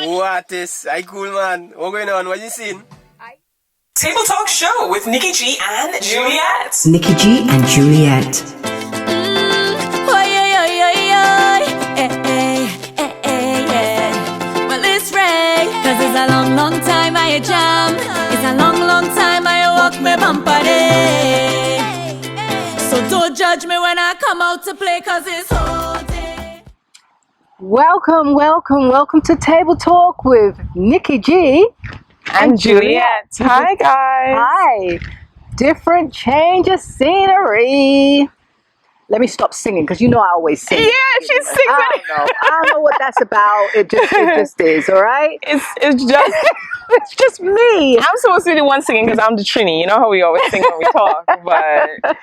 What is? I cool, man. What going on? What you seen? Table Talk Show with Nikki G and Juliette. Nikki G and Juliette. Well, it's Ray, cause it's a long, long time I jam. It's a long, long time I walk me bumper day. So don't judge me when I come out to play, cause it's whole day. Welcome to Table Talk with Nikki G And Juliette. Hi, guys. Hi. Different change of scenery. Let me stop singing because you know I always sing. Yeah, she sings it. I don't know what that's about. It just is, all right? It's just It's just me. I'm supposed to be the one singing because I'm the Trini. You know how we always sing when we talk, but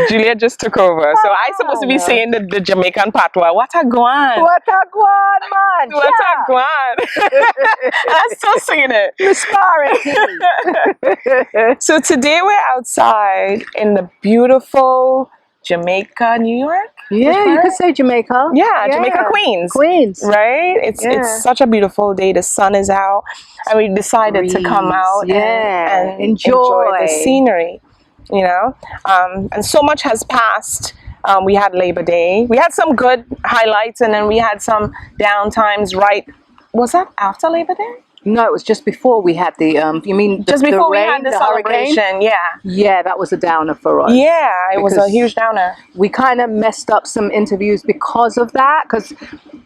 Juliette just took over. So I'm supposed to be singing the Jamaican patois. What a guan. What a guan, man. What a guan. I'm still singing it. So today we're outside in the beautiful Jamaica, New York. Yeah, you could say Jamaica. Yeah, Jamaica, Queens. Right? It's such a beautiful day. The sun is out, and we decided to come out and enjoy the scenery. You know, and so much has passed. We had Labor Day. We had some good highlights, and then we had some downtimes. Right? Was that after Labor Day? No, it was just before we had the. You mean just before we rain, had the celebration? celebration? Yeah. Yeah, that was a downer for us. Yeah, it was a huge downer. We kind of messed up some interviews because of that. Because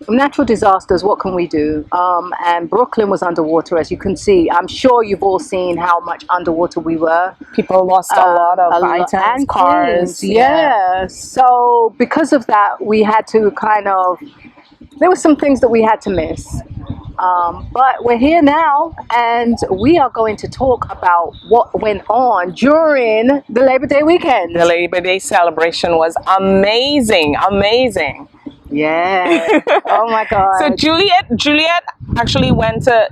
natural disasters, what can we do? And Brooklyn was underwater, as you can see. I'm sure you've all seen how much underwater we were. People lost a lot of items, and cars. Yeah. So because of that, we had to kind of. There were some things that we had to miss. But we're here now, and we are going to talk about what went on during the Labor Day weekend. The Labor Day celebration was amazing. Yeah. Oh my God. So Juliette actually went to,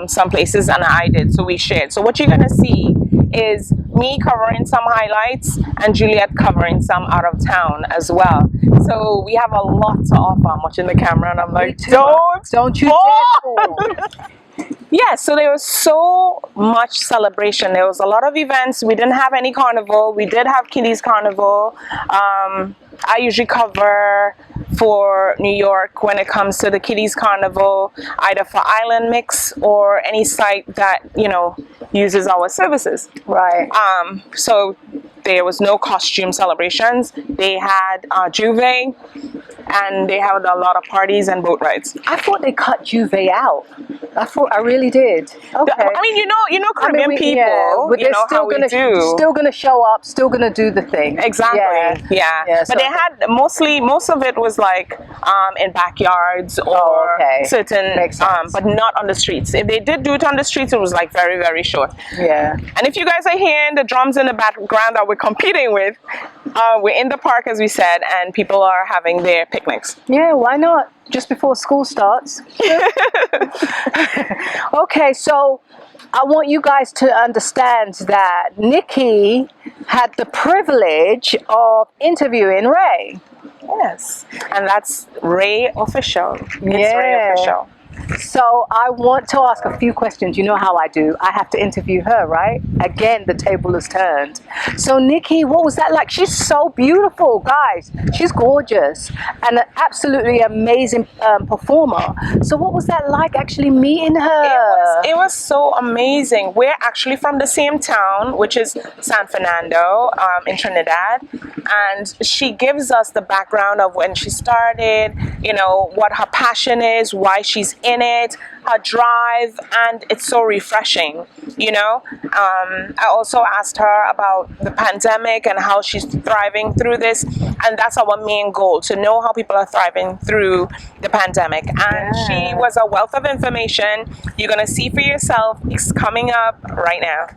some places, and I did. So we shared. So what you're going to see is me covering some highlights and Juliette covering some out of town as well. So we have a lot to offer. I'm watching the camera and I'm like, don't you dare. Yeah, so there was so much celebration. There was a lot of events. We didn't have any carnival. We did have Kiddies Carnival. I usually cover for New York when it comes to the Kiddies Carnival, either for Island Mix or any site that, uses our services. Right. So there was no costume celebrations. They had Juve, and they had a lot of parties and boat rides. I thought they cut Juve out. I really did. Okay. I mean, Caribbean people, but you know how we do. Still gonna show up, still gonna do the thing. Exactly. Yeah. But so they had most of it was like in backyards or certain, but not on the streets. If they did do it on the streets, it was like very, very short. Yeah. And if you guys are hearing the drums in the background that we're competing with, we're in the park, as we said, and people are having their picnics. Yeah, why not? Just before school starts. Okay, so I want you guys to understand that Nikki had the privilege of interviewing Ray. Yes. And that's Ray Official. It's Ray Official. So I want to ask a few questions. You know how I do. I have to interview her, right? Again, the table is turned. So Nikki, what was that like? She's so beautiful, guys. She's gorgeous and an absolutely amazing performer. So what was that like actually meeting her? It was so amazing. We're actually from the same town, which is San Fernando in Trinidad. And she gives us the background of when she started, what her passion is, why she's in it, her drive, and it's so refreshing, I also asked her about the pandemic and how she's thriving through this, and that's our main goal, to know how people are thriving through the pandemic. And she was a wealth of information. You're gonna see for yourself. It's coming up right now.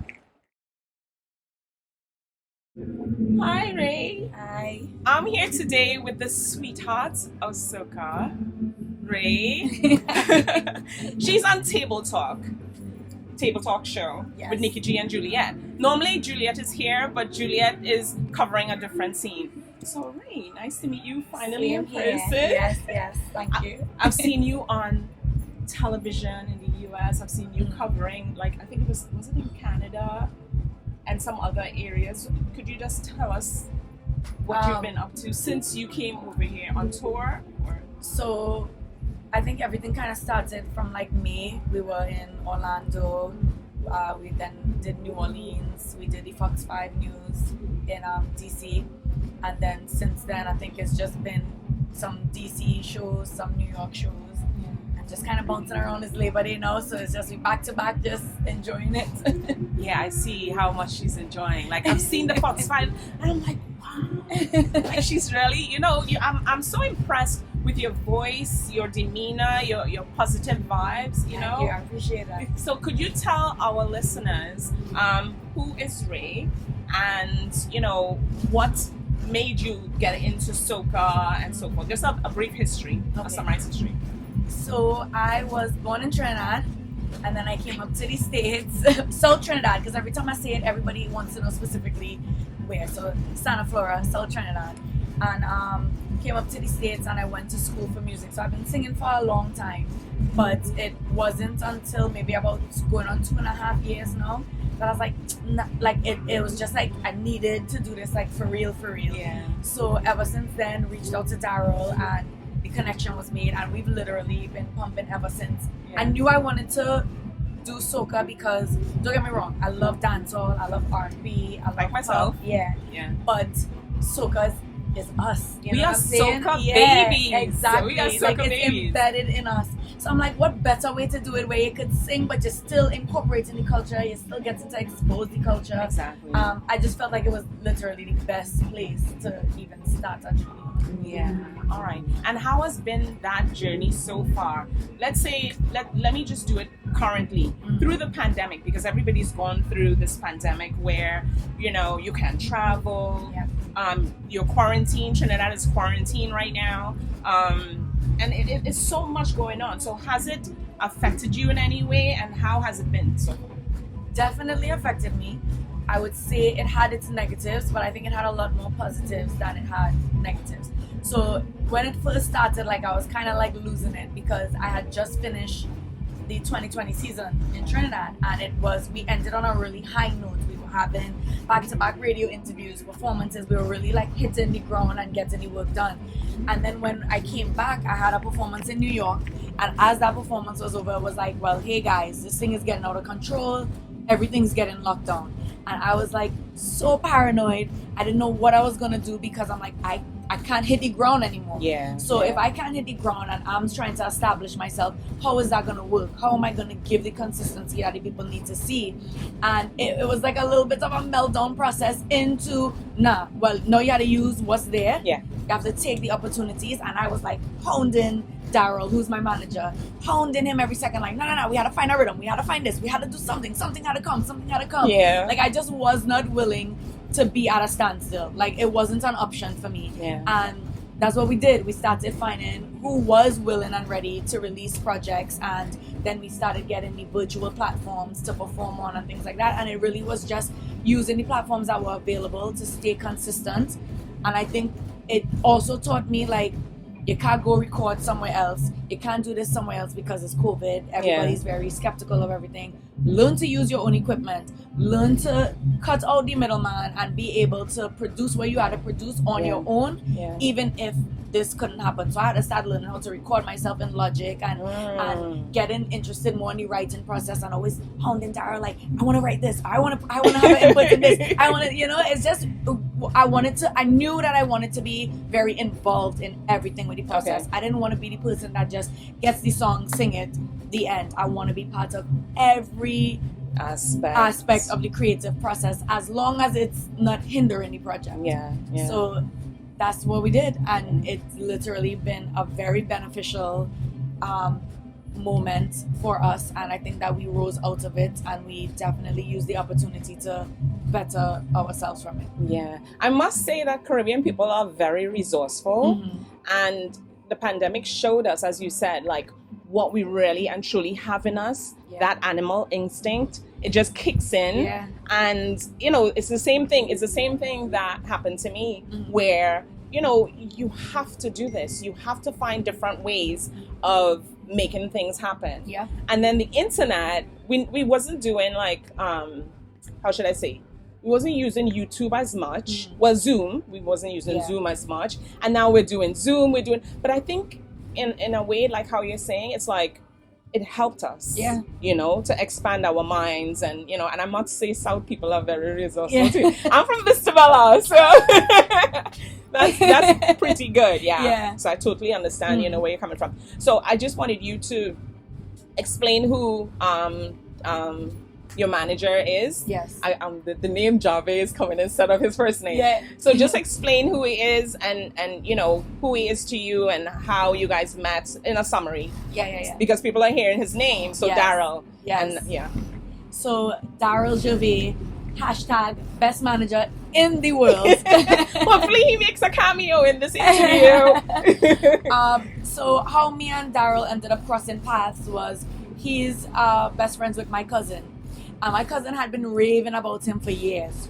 Hi, Ray. Hi. I'm here today with the Sweetheart of Soca, Ray. She's on Table Talk Show with Nikki G and Juliette. Normally Juliette is here, but Juliette is covering a different scene. So Ray, nice to meet you finally in person. Yes, thank you. I've seen you on television in the US. I've seen you covering, like, I think it was it in Canada and some other areas. Could you just tell us what you've been up to since you came over here on tour? Or? So I think everything kind of started from like May. We were in Orlando. We then did New Orleans. We did the Fox 5 News in DC. And then since then, I think it's just been some DC shows, some New York shows. And just kind of bouncing around this Labor Day now. So it's just back to back, just enjoying it. Yeah, I see how much she's enjoying. Like, I've seen the Fox 5 and I'm like, wow. Like, she's really, I'm so impressed with your voice, your demeanor, your positive vibes, you know. Thank you, I appreciate that. So could you tell our listeners who is Ray and, what made you get into soca and so forth? Just a brief history, a summarized history. So I was born in Trinidad, and then I came up to the States, South Trinidad, because every time I say it, everybody wants to know specifically where. So Santa Flora, South Trinidad, and came up to the States, and I went to school for music. So I've been singing for a long time, but it wasn't until maybe about going on 2.5 years now that I was like, it was just like I needed to do this, like for real. Yeah. So ever since then, reached out to Daryl, and the connection was made, and we've literally been pumping ever since. Yeah. I knew I wanted to do soca because, don't get me wrong, I love dancehall, I love R&B, I love Like myself. pop, yeah. But soca is us. You We know are what I'm saying? soca Yeah, babies. exactly. We are like soca it's babies. embedded in us. So I'm like, what better way to do it where you could sing but you're still incorporating the culture, you still get to expose the culture. Exactly. I just felt like it was literally the best place to even start actually. Yeah. All right. And how has been that journey so far? Let's say, let me just do it currently through the pandemic, because everybody's gone through this pandemic where, you can't travel. Yeah. You're quarantined. Trinidad is quarantined right now. And it is so much going on. So has it affected you in any way, and how has it been so far? Definitely affected me. I would say it had its negatives, but I think it had a lot more positives than it had negatives. So when it first started, like I was kind of like losing it because I had just finished the 2020 season in Trinidad, and we ended on a really high note. We were having back-to-back radio interviews, performances. We were really like hitting the ground and getting the work done. And then when I came back, I had a performance in New York, and as that performance was over, it was like, well, hey guys, this thing is getting out of control. Everything's getting locked down. And I was like so paranoid. I didn't know what I was gonna do because I'm like, I can't hit the ground anymore. Yeah. So if I can't hit the ground and I'm trying to establish myself, how is that gonna work? How am I gonna give the consistency that the people need to see? And it was like a little bit of a meltdown process into, now you gotta use what's there. Yeah. You have to take the opportunities. And I was like hounding Daryl, who's my manager, hounding him every second, like, no, we had to find a rhythm, we had to find this, we had to do something had to come. Yeah. Like, I just was not willing to be at a standstill. Like, it wasn't an option for me. Yeah. And that's what we did. We started finding who was willing and ready to release projects, and then we started getting the virtual platforms to perform on and things like that. And it really was just using the platforms that were available to stay consistent. And I think it also taught me, like, you can't go record somewhere else. You can't do this somewhere else because it's COVID. Everybody's very skeptical of everything. Learn to use your own equipment. Learn to cut out the middleman and be able to produce what you had to produce on your own, even if this couldn't happen. So I had to start learning how to record myself in Logic and getting interested more in the writing process, and always hounding Tara, like, I want to write this. I want to have an input in this. I want to, it's just, I knew that I wanted to be very involved in everything with the process. Okay. I didn't want to be the person that just gets the song, sing it, the end. I want to be part of every aspect of the creative process, as long as it's not hindering the project. Yeah. So that's what we did, and it's literally been a very beneficial moment for us, and I think that we rose out of it, and we definitely used the opportunity to better ourselves from it. Yeah. I must say that Caribbean people are very resourceful, and the pandemic showed us, as you said, like, what we really and truly have in us. That animal instinct, it just kicks in. And it's the same thing that happened to me, where you have to do this. You have to find different ways of making things happen. Yeah. And then the internet, we wasn't doing like, how should I say? We wasn't using YouTube as much. Well, Zoom, we wasn't using Zoom as much. And now we're doing Zoom, but I think in a way, like how you're saying, it's like, it helped us, you know, to expand our minds. And, you know, and I must say South people are very resourceful too. I'm from Vistabella, so that's pretty good, So I totally understand, you know, where you're coming from. So I just wanted you to explain who your manager is. Yes. The name Jave is coming instead of his first name. Yeah. So just explain who he is and you know who he is to you and how you guys met in a summary. Yeah. Because people are hearing his name. So Daryl. Yes. And So Daryl Gervais, hashtag best manager in the world. hopefully he makes a cameo in this interview. So how me and Daryl ended up crossing paths was he's best friends with my cousin. And my cousin had been raving about him for years.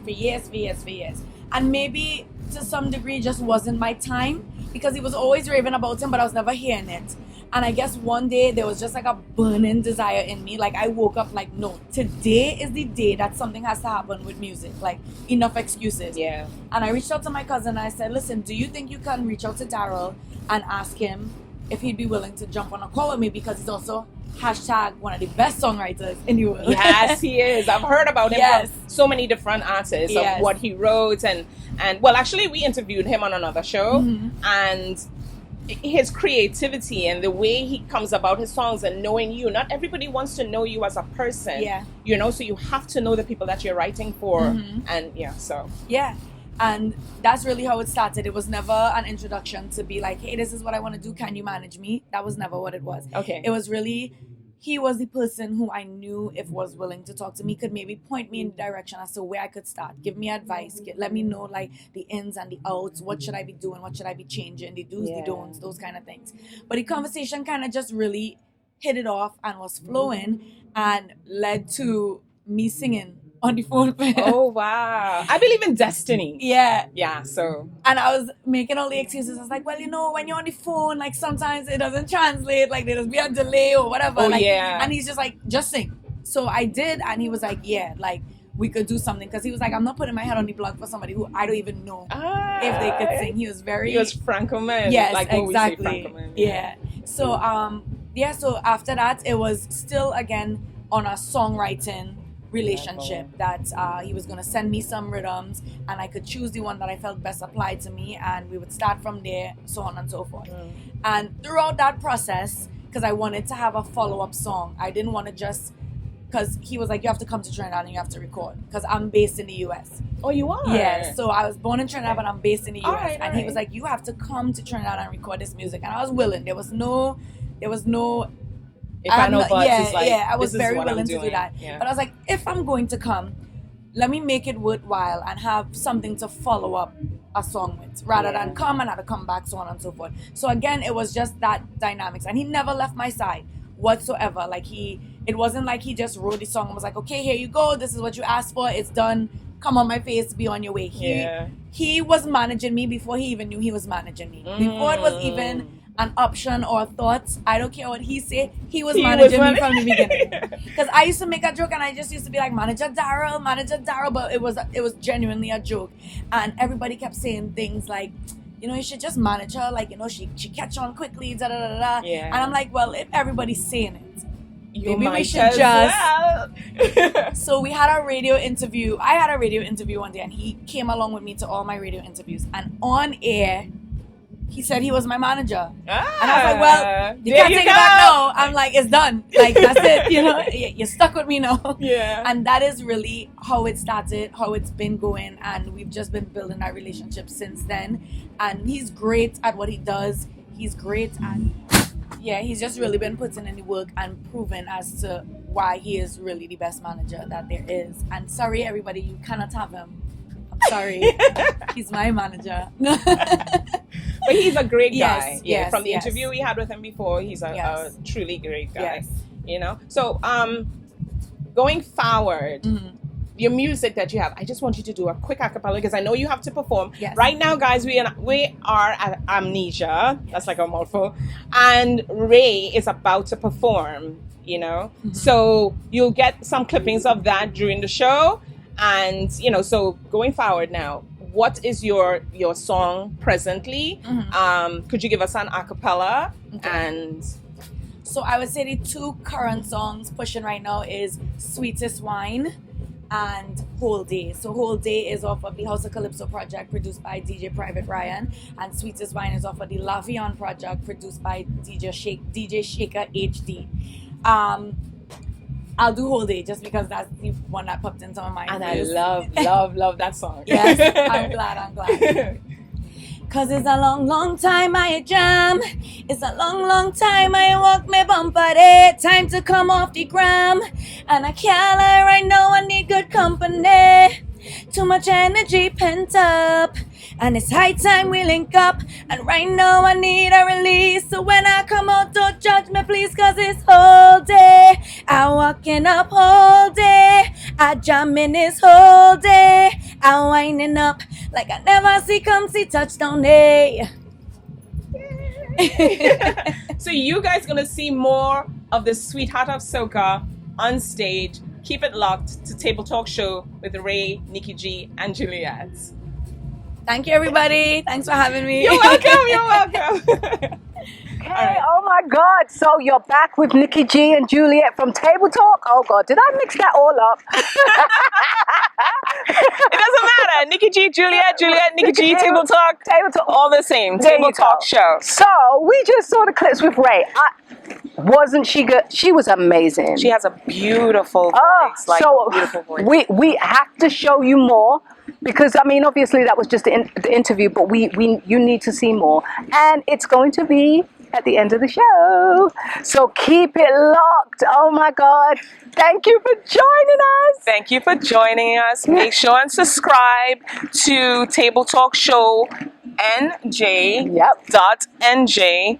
And maybe to some degree just wasn't my time because he was always raving about him, but I was never hearing it. And I guess one day there was just like a burning desire in me. Like I woke up like, no, today is the day that something has to happen with music. Like enough excuses. Yeah. And I reached out to my cousin and I said, listen, do you think you can reach out to Daryl and ask him if he'd be willing to jump on a call with me because he's also hashtag one of the best songwriters in the world. Yes, he is. I've heard about him from so many different artists of what he wrote and well, actually we interviewed him on another show and his creativity and the way he comes about his songs and knowing you. Not everybody wants to know you as a person. Yeah. You know, so you have to know the people that you're writing for and Yeah. And that's really how it started. It was never an introduction to be like, hey, this is what I want to do. Can you manage me? That was never what it was. Okay. It was really, he was the person who I knew if was willing to talk to me, could maybe point me in the direction as to where I could start, give me advice, let me know like the ins and the outs, what should I be doing, what should I be changing, the do's, the don'ts, those kind of things. But the conversation kind of just really hit it off and was flowing and led to me singing on the phone with him. Oh wow. I believe in destiny. Yeah. So And I was making all the excuses. I was like, well, you know, when you're on the phone, like sometimes it doesn't translate, like there's be a delay or whatever. And he's just like, just sing. So I did, and he was like, yeah, like we could do something. Because he was like, I'm not putting my head on the block for somebody who I don't even know if they could sing. He was Franco-man. Yes, like exactly. What we say, Franco-man. Yeah. So so after that it was still again on a songwriting relationship that he was going to send me some rhythms and I could choose the one that I felt best applied to me, and we would start from there, so on and so forth. And throughout that process, because I wanted to have a follow-up song, I didn't want to just, because he was like, you have to come to Trinidad and you have to record, because I'm based in the US. Oh, you are? Yeah, so I was born in Trinidad but I'm based in the US. All right. He was like, you have to come to Trinidad and record this music, and I was willing. There was no if I know buts, it's like, I was very willing to do that. Yeah. But I was like, if I'm going to come, let me make it worthwhile and have something to follow up a song with, rather than come and have to come back, so on and so forth. So again, it was just that dynamics, and he never left my side whatsoever. Like it wasn't like he just wrote the song and was like, okay, here you go, this is what you asked for, it's done, come on my face, be on your way. He was managing me before he even knew he was managing me. Before it was even an option or a thought, I don't care what he said, he was managing me from the beginning. Because I used to make a joke and I just used to be like, manager Daryl, but it was genuinely a joke. And everybody kept saying things like, you know, you should just manage her, like, you know, she catch on quickly, da da da da. Yeah. And I'm like, well, if everybody's saying it, maybe we should as just well. So we had a radio interview. I had a radio interview one day and he came along with me to all my radio interviews, and on air he said he was my manager. And I was like, well, you can't take it back now. I'm like, it's done. Like, that's it. You know, you're stuck with me now. Yeah. And that is really how it started, how it's been going. And we've just been building our relationship since then. And he's great at what he does. He's great at, he's just really been putting in the work and proven as to why he is really the best manager that there is. And sorry, everybody, you cannot have him. I'm sorry. He's my manager. But he's a great guy. Yes, From the interview we had with him before, he's a truly great guy. Yes. You know? So, going forward, your music that you have. I just want you to do a quick acapella because I know you have to perform. Yes. Right now, guys, we are at Amnesia. That's like a mouthful. And Ray is about to perform, you know. So you'll get some clippings of that during the show. And, you know, so going forward now, what is your song presently? Could you give us an acapella? And so I would say the two current songs pushing right now is Sweetest Wine and Whole Day. So Whole Day is off of the House of Calypso project produced by DJ Private Ryan, and Sweetest Wine is off of the Lavion project produced by DJ Shaker HD. I'll do Whole Day just because that's the one that popped into my mind. And first. I love that song. Yes, I'm glad. Cause it's a long time I jam. It's a long time I walk me bumper day. Time to come off the gram. And I can't lie right now, I need good company. Too much energy pent up. And it's high time we link up. And right now I need a release. So when I come out, don't judge me please, cause it's whole day. I walking up whole day. I jam in this whole day. I'm winding up like I never see touchdown day. So you guys gonna see more of the Sweetheart of Soca on stage. Keep it locked to Table Talk Show with Ray, Nikki G, and Juliette. Thank you, everybody. Thanks for having me. You're welcome. Hey, oh my God. So you're back with Nikki G and Juliette from Table Talk? Oh God, did I mix that all up? It doesn't matter. Nikki G, Juliette, Nikki G, Table Talk, all the same. There Table you Talk go. Show. So we just saw the clips with Ray. Wasn't she good? She was amazing. She has a beautiful voice. Beautiful voice. We have to show you more. Because I mean, obviously that was just the interview, but you need to see more, and it's going to be at the end of the show. So keep it locked. Oh my God! Thank you for joining us. Thank you for joining us. Make sure and subscribe to Table Talk Show NJ. .NJ.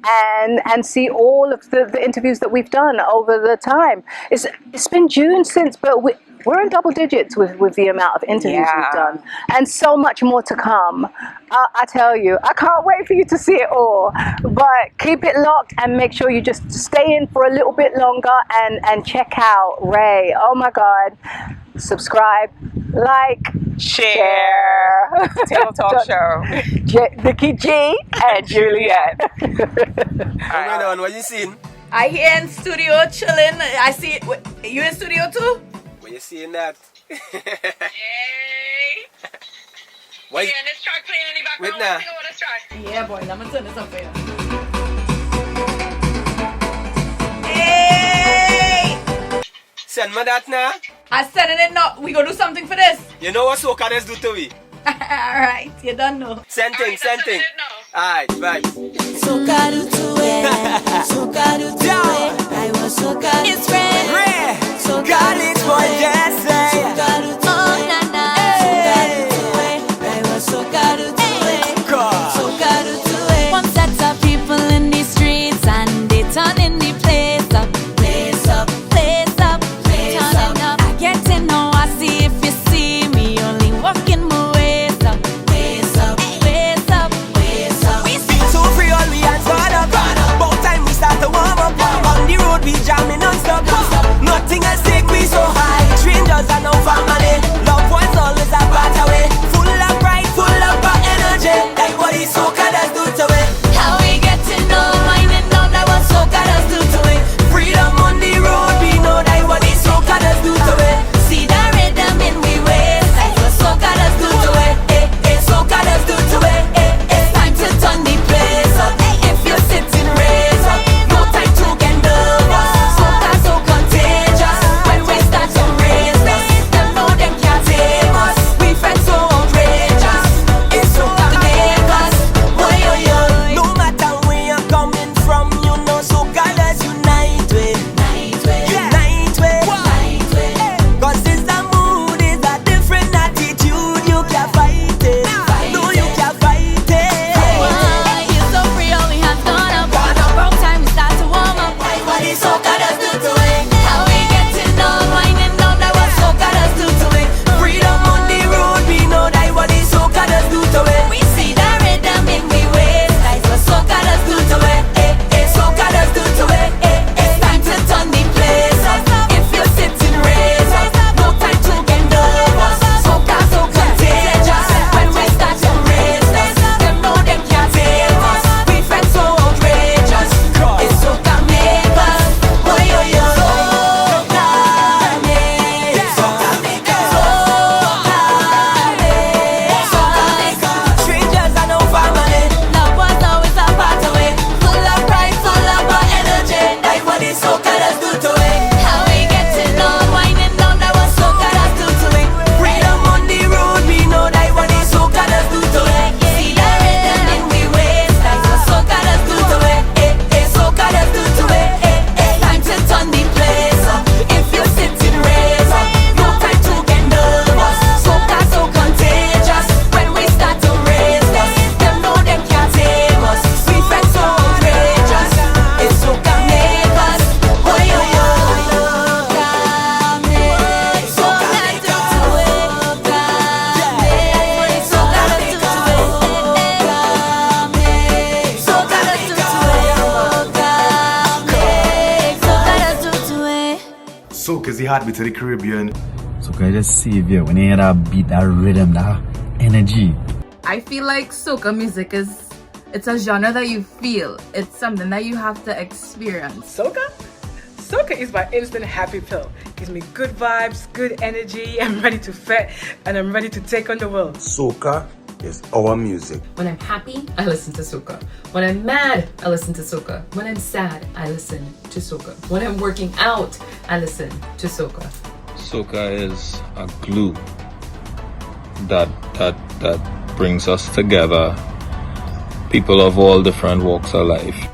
And see all of the interviews that we've done over the time. It's been June since, but we're in double digits with the amount of interviews we've done, and so much more to come. I tell you, I can't wait for you to see it all. But keep it locked and make sure you just stay in for a little bit longer and check out Ray. Oh my God. Subscribe, like, share. Table Talk Show. Nikki G and Juliette. Going on, what you seen? I here in studio chilling. I see you in studio too? What you seeing that? Hey. Why? Hearing this track playing in the background. Wait now. Sing over this track. Yeah, boy, let me turn this up for you. Hey! Send me that now. I'm sending it now. We gonna do something for this. You know what Soca does do to me? Alright, you don't know. Send thing. Alright, bye. Soca do to it, Soca do to it. I was Soca. It's red. Soca College boy, just say. Soca do to it, Soca do to it. I was Soca do to it, Soca do to it. One set of people in the streets and they turn in the place up, place up, place up, turning up. I get to know, I see if you see me only walking my ways up, ways up, ways up, ways up. We see So free all we hands all up. About time we start to warm up. On the road we jamming non-stop. Nothing else take we so high. Strangers are now family. is the heartbeat of the Caribbean. Soca is just savior. When you hear that beat, that rhythm, that energy. I feel like soca music it's a genre that you feel. It's something that you have to experience. Soca? Soca is my instant happy pill. Gives me good vibes, good energy. I'm ready to fet and I'm ready to take on the world. Soca is our music. When I'm happy, I listen to soca. When I'm mad, I listen to soca. When I'm sad, I listen to soca. When I'm working out, I listen to soca. Soca is a glue that brings us together, people of all different walks of life.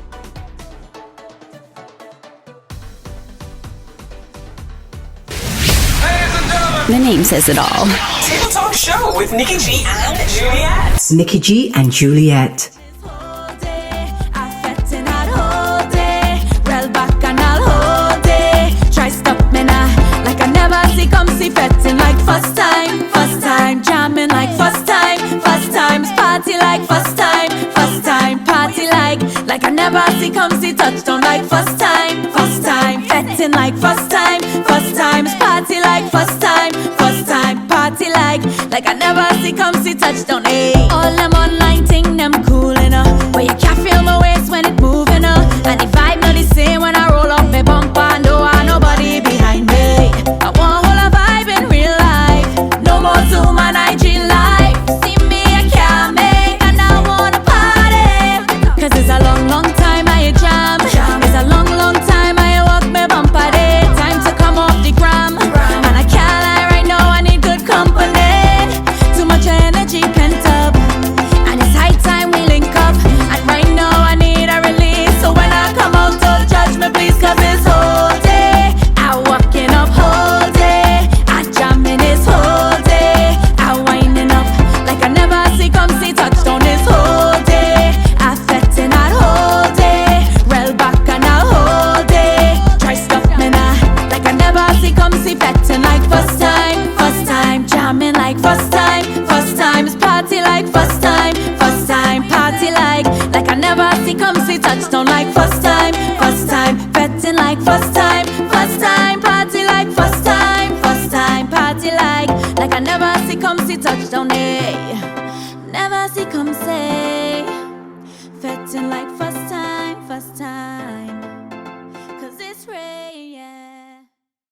The name says it all. Table Talk Show with Nikki G and Juliette. Nikki G and Juliette. Fetting like first time, jamming like first time, party like first time, party like I never see come see touchdown like first time, fetting like first time, party like first time, party like I never see come see touchdown. Hey, all them online thing them cool enough, but you can't feel my waist when it moving up, and the vibe not the same when I roll up my bumper. No I nobody behind me. I want whole a vibe in real life. No more Zoom and IG live. See me, I can't make, and I wanna party. Cause it's a long time I jam. It's a long time I walk my bumper day. Time to come off the gram. And I can't lie right now, I need good company. Too much energy pent up, and it's high time we link up. And right now I need a release. So when I come out, don't judge me please. Cause it's whole day I walking up whole day. I jamming this whole day. I winding up like I never see come see touchdown this whole day. I fetting that whole day. Rail back and a whole day. Try stop me now like I never see come see fetting like first time, jamming like first time, it's party like first time, party like I never see come see touchdown like first time, fetting like first time, party like first time, party like I never see come see touchdown.